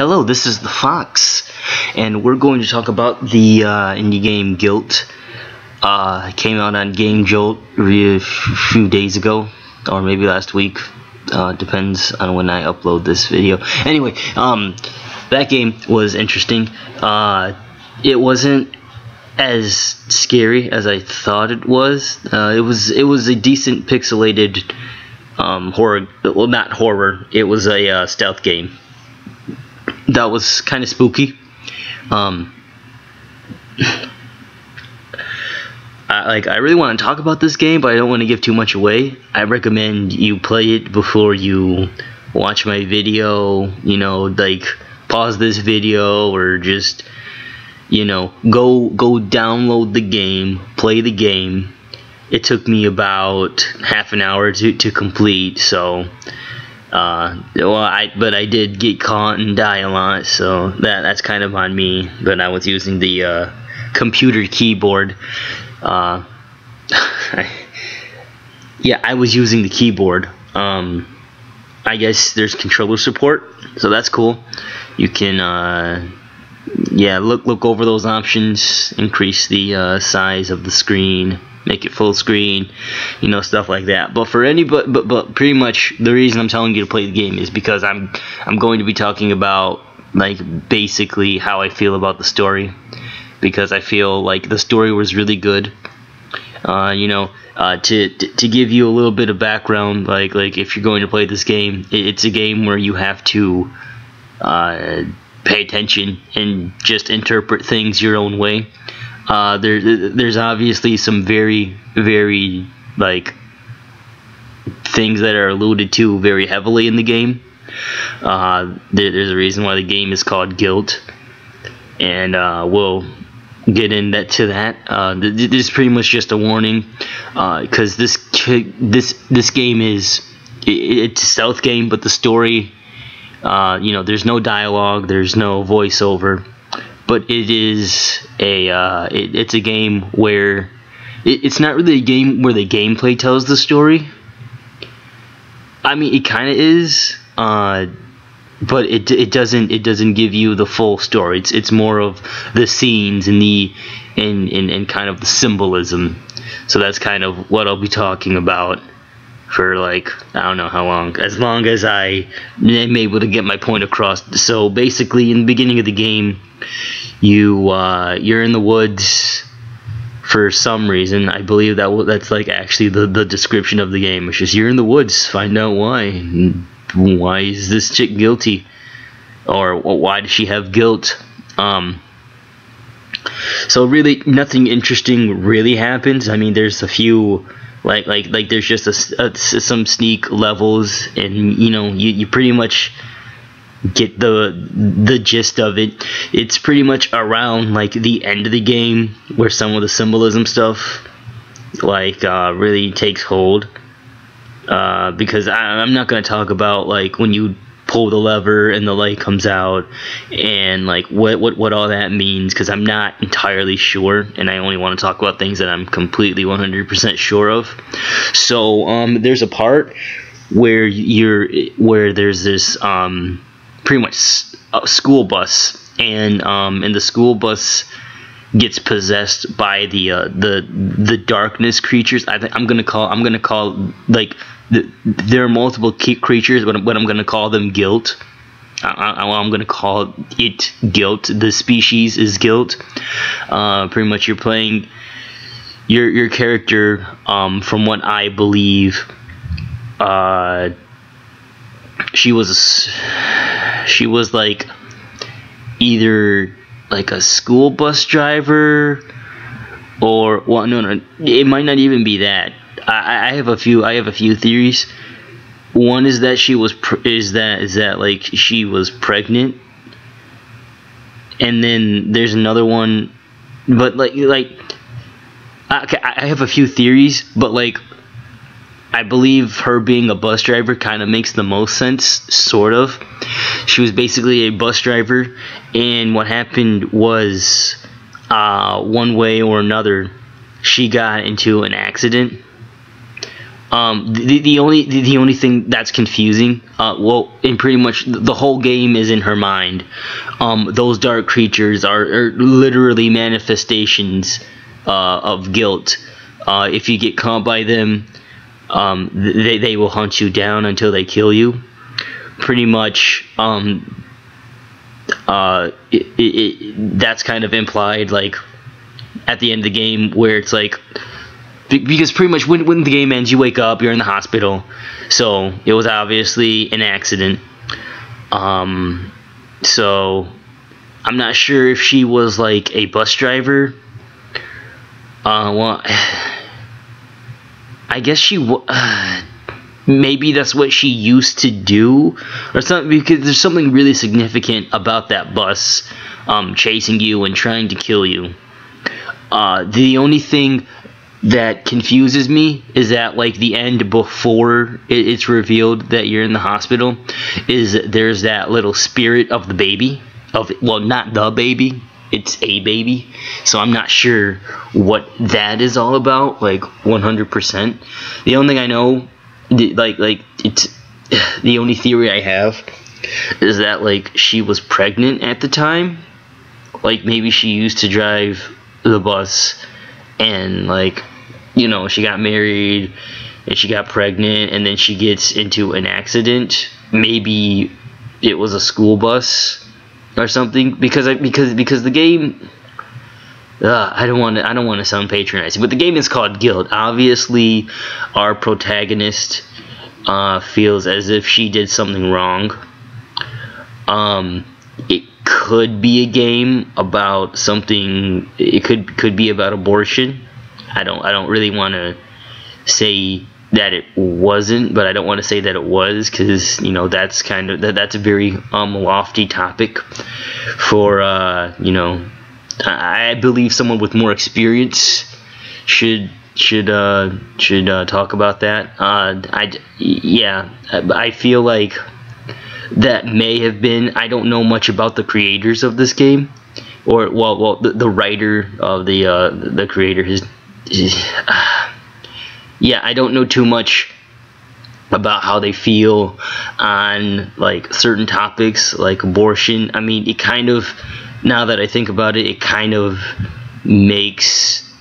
Hello, this is the Fox, and we're going to talk about the indie game Guilt. It came out on Game Jolt a few days ago, or maybe last week. Depends on when I upload this video. Anyway, that game was interesting. It wasn't as scary as I thought it was. It was a decent pixelated horror. Well, not horror. It was a stealth game. That was kind of spooky. I really want to talk about this game, but I don't want to give too much away. I recommend you play it before you watch my video. You know, like pause this video or just, you know, go download the game, play the game. It took me about half an hour to complete, so. But I did get caught and die a lot, so that's kind of on me. But I was using the computer keyboard. Yeah, I was using the keyboard. I guess there's controller support, so that's cool. You can yeah, look over those options, increase the size of the screen, make it full screen, you know, stuff like that. But for but pretty much the reason I'm telling you to play the game is because I'm going to be talking about like basically how I feel about the story, because I feel like the story was really good. You know, to give you a little bit of background, like if you're going to play this game, it's a game where you have to pay attention and just interpret things your own way. There's obviously some very like things that are alluded to very heavily in the game. There's a reason why the game is called Guilt, and we'll get into that. This is pretty much just a warning, because this game it's a stealth game, but the story, you know, there's no dialogue, there's no voiceover. But it is it's a game where it's not really a game where the gameplay tells the story. I mean, it kind of is, but it doesn't give you the full story. It's more of the scenes and and kind of the symbolism. So that's kind of what I'll be talking about for, like, I don't know how long, as long as I am able to get my point across. So basically, in the beginning of the game, you're in the woods for some reason. I believe that's like actually the description of the game. It's just, you're in the woods, find out why. Why is this chick guilty, or why does she have guilt? So really nothing interesting really happens. I mean, there's a few like there's just some sneak levels, and you know, you pretty much get the gist of it. It's pretty much around like the end of the game where some of the symbolism stuff like really takes hold, because I'm not going to talk about like when you pull the lever and the light comes out and like what all that means, because I'm not entirely sure, and I only want to talk about things that I'm completely 100% sure of. So there's a part where there's this pretty much a school bus, and the school bus gets possessed by the darkness creatures. I'm gonna call like there are multiple creatures, but I'm gonna call them Guilt. I'm gonna call it Guilt. The species is Guilt. Pretty much you're playing your character, from what I believe, she was like either like a school bus driver, or, well, no, it might not even be that. I have a few theories. One is that she was like she was pregnant, and then there's another one, but like I have a few theories, but like I believe her being a bus driver kind of makes the most sense, sort of. She was basically a bus driver, and what happened was, one way or another, she got into an accident The only thing that's confusing, well, and pretty much the whole game is in her mind. Those dark creatures are literally manifestations of guilt. If you get caught by them, they will hunt you down until they kill you. Pretty much, that's kind of implied, like at the end of the game, where it's like, because pretty much when the game ends, you wake up, you're in the hospital, so it was obviously an accident. So I'm not sure if she was like a bus driver. Well, I guess maybe that's what she used to do or something, because there's something really significant about that bus chasing you and trying to kill you. The only thing that confuses me is that, like, the end before it's revealed that you're in the hospital is there's that little spirit of the baby, well, not the baby, it's a baby, so I'm not sure what that is all about, like, 100%. The only thing I know, it's the only theory I have is that, like, she was pregnant at the time, like maybe she used to drive the bus, and, like, you know, she got married and she got pregnant, and then she gets into an accident. Maybe it was a school bus or something, because the game, I don't want to sound patronizing, but the game is called Guilt. Obviously our protagonist feels as if she did something wrong. It could be a game about something. It could be about abortion. I don't really want to say that it wasn't, but I don't want to say that it was, because, you know, that's kind of that's a very lofty topic for I believe someone with more experience should talk about that. I feel like that may have been, I don't know much about the creators of this game, or the writer of the creator I don't know too much about how they feel on, like, certain topics like abortion. I mean, it kind of, now that I think about it, it kind of makes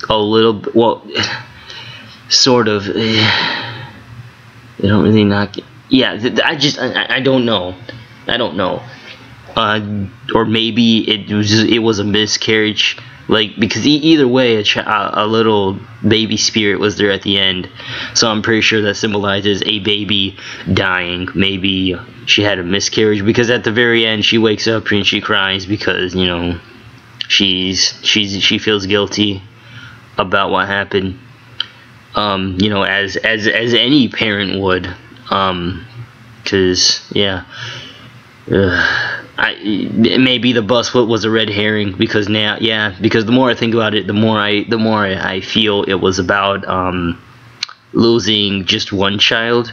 a little, well, sort of, they don't really knock it. Yeah, I don't know. Or maybe it was a miscarriage, like, because either way, a little baby spirit was there at the end, so I'm pretty sure that symbolizes a baby dying. Maybe she had a miscarriage, because at the very end she wakes up and she cries because, you know, she feels guilty about what happened. You know, as any parent would, because maybe the bus was a red herring, because because the more I think about it, the more I feel it was about losing just one child.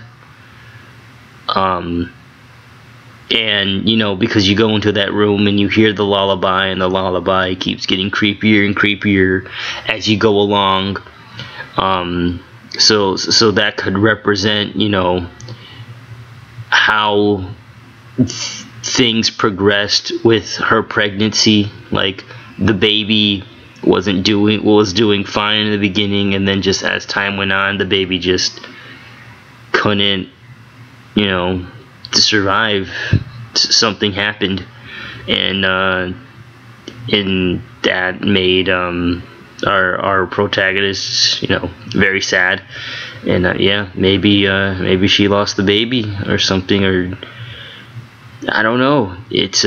And, you know, because you go into that room and you hear the lullaby, and the lullaby keeps getting creepier and creepier as you go along. So that could represent, you know, how things progressed with her pregnancy. Like, the baby was doing fine in the beginning, and then just as time went on, the baby just couldn't, you know, to survive. Something happened, and that made our protagonist, you know, very sad. And maybe she lost the baby or something, or I don't know. It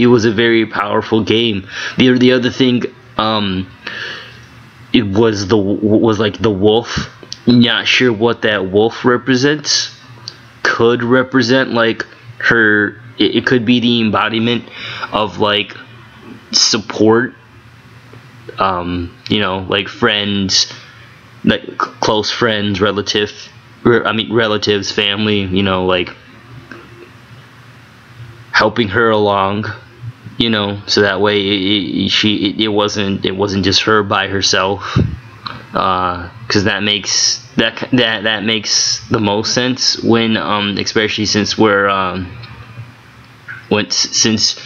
was a very powerful game. The other thing, it was like the wolf. Not sure what that wolf represents. Could represent, like, her. It could be the embodiment of, like, support. You know, like friends, like close friends, relatives, family, you know, like helping her along, you know, so that way it wasn't just her by herself. because that makes the most sense when especially since we're since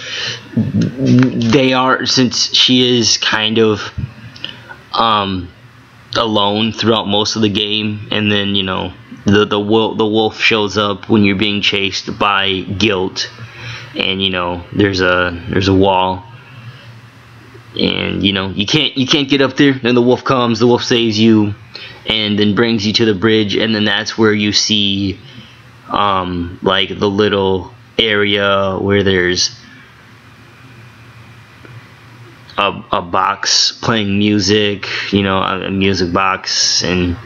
she is kind of alone throughout most of the game, and then the wolf shows up when you're being chased by guilt, and there's a wall, and you can't get up there. Then the wolf comes, the wolf saves you, and then brings you to the bridge, and then that's where you see like the little area where there's a box playing music, a music box and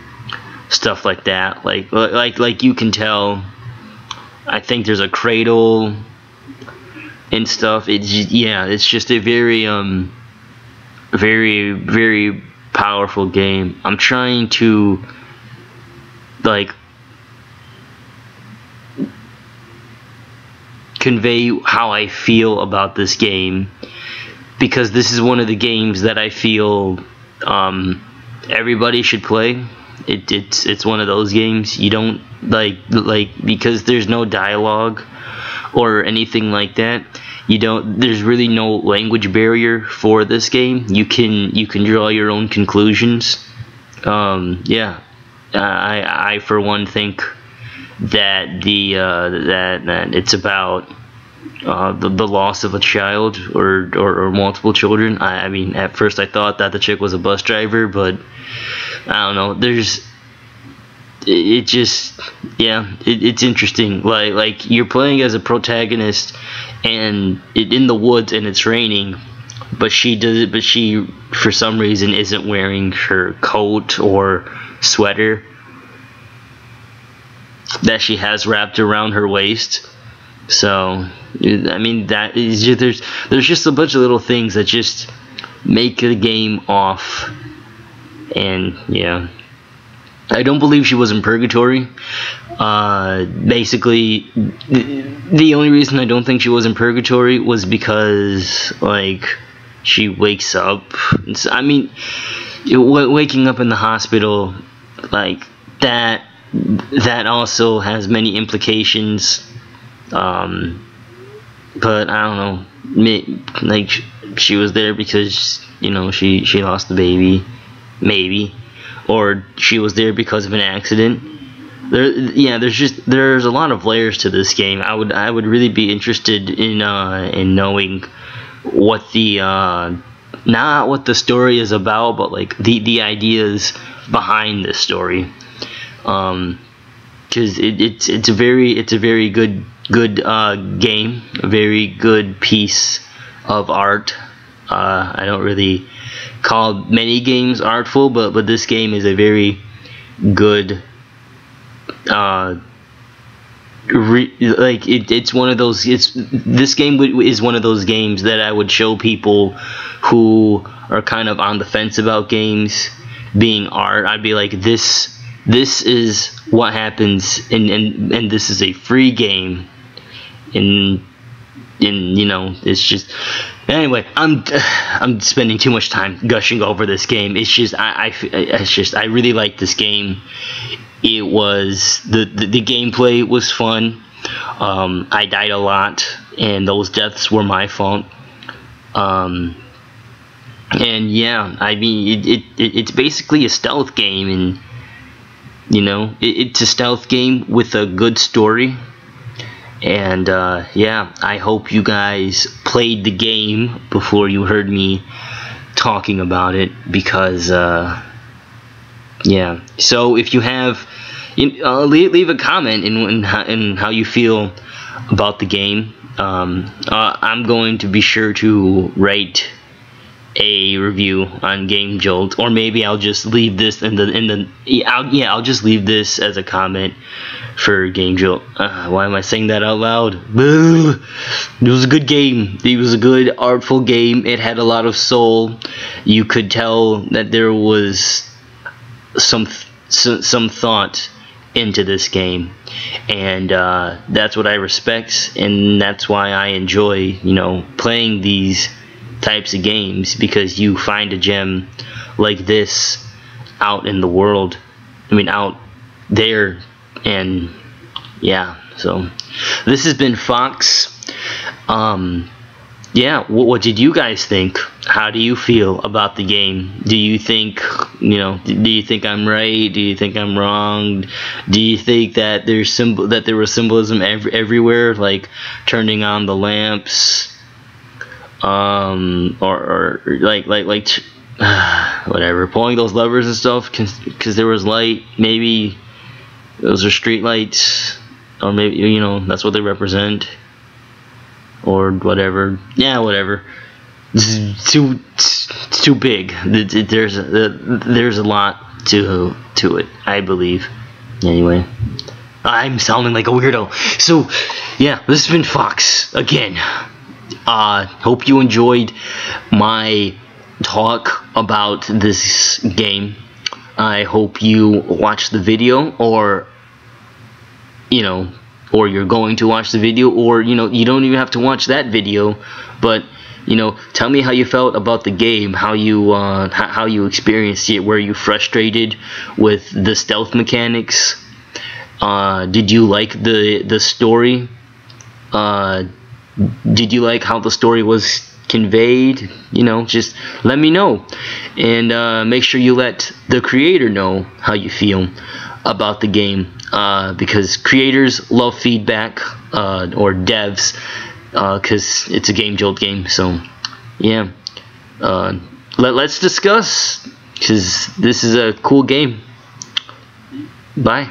stuff like that. Like you can tell, I think there's a cradle and stuff. It's just a very very, very powerful game. I'm trying to convey how I feel about this game, because this is one of the games that I feel everybody should play. It's one of those games you don't because there's no dialogue or anything like that. There's really no language barrier for this game. You can draw your own conclusions. I for one think that that it's about the loss of a child or multiple children. I mean, at first I thought that the chick was a bus driver, but I don't know. It's interesting. Like you're playing as a protagonist, and in the woods, and it's raining, but she for some reason isn't wearing her coat or sweater that she has wrapped around her waist. So I mean, that is just, there's just a bunch of little things that just make the game off. And yeah, I don't believe she was in purgatory. Basically, the only reason I don't think she was in purgatory was because she wakes up. I mean, waking up in the hospital that also has many implications. But I don't know. She was there because she lost the baby. Maybe, or she was there because of an accident. There's a lot of layers to this game. I would really be interested in knowing what not what the story is about, but the ideas behind this story. Because it's a very good game, a very good piece of art. I don't really call many games artful, but this game is a very good it's one of those. This game is one of those games that I would show people who are kind of on the fence about games being art. I'd be like, this is what happens, and this is a free game, and it's just. Anyway, I'm spending too much time gushing over this game. It's just I really like this game. It was the gameplay was fun. I died a lot, and those deaths were my fault. And yeah, I mean it's basically a stealth game, and it's a stealth game with a good story. And yeah, I hope you guys played the game before you heard me talking about it, because yeah. So if you have, leave a comment in how you feel about the game. I'm going to be sure to write a review on Game Jolt, or maybe I'll just leave this I'll just leave this as a comment for Game Jolt. Why am I saying that out loud? It was a good game. It was a good artful game. It had a lot of soul. You could tell that there was some thought into this game, and that's what I respect, and that's why I enjoy playing these types of games, because you find a gem like this out in the world. I mean, out there. And yeah, so this has been Fox. Yeah, what did you guys think? How do you feel about the game? Do you think, do you think I'm right? Do you think I'm wrong? Do you think that there was symbolism everywhere, like turning on the lamps, or like whatever, pulling those levers and stuff, because there was light? Maybe those are street lights, or maybe that's what they represent. Or whatever. Yeah, whatever. It's too big. There's a lot to it, I believe. Anyway, I'm sounding like a weirdo. So yeah, this has been Fox again. Hope you enjoyed my talk about this game. I hope you watched the video, or or you're going to watch the video, or you don't even have to watch that video, but tell me how you felt about the game, how you experienced it. Were you frustrated with the stealth mechanics? Did you like the story? Did you like how the story was conveyed? Just let me know, and make sure you let the creator know how you feel about the game, because creators love feedback, or devs, because it's a Game Jolt game. So yeah, let's discuss, because this is a cool game. Bye.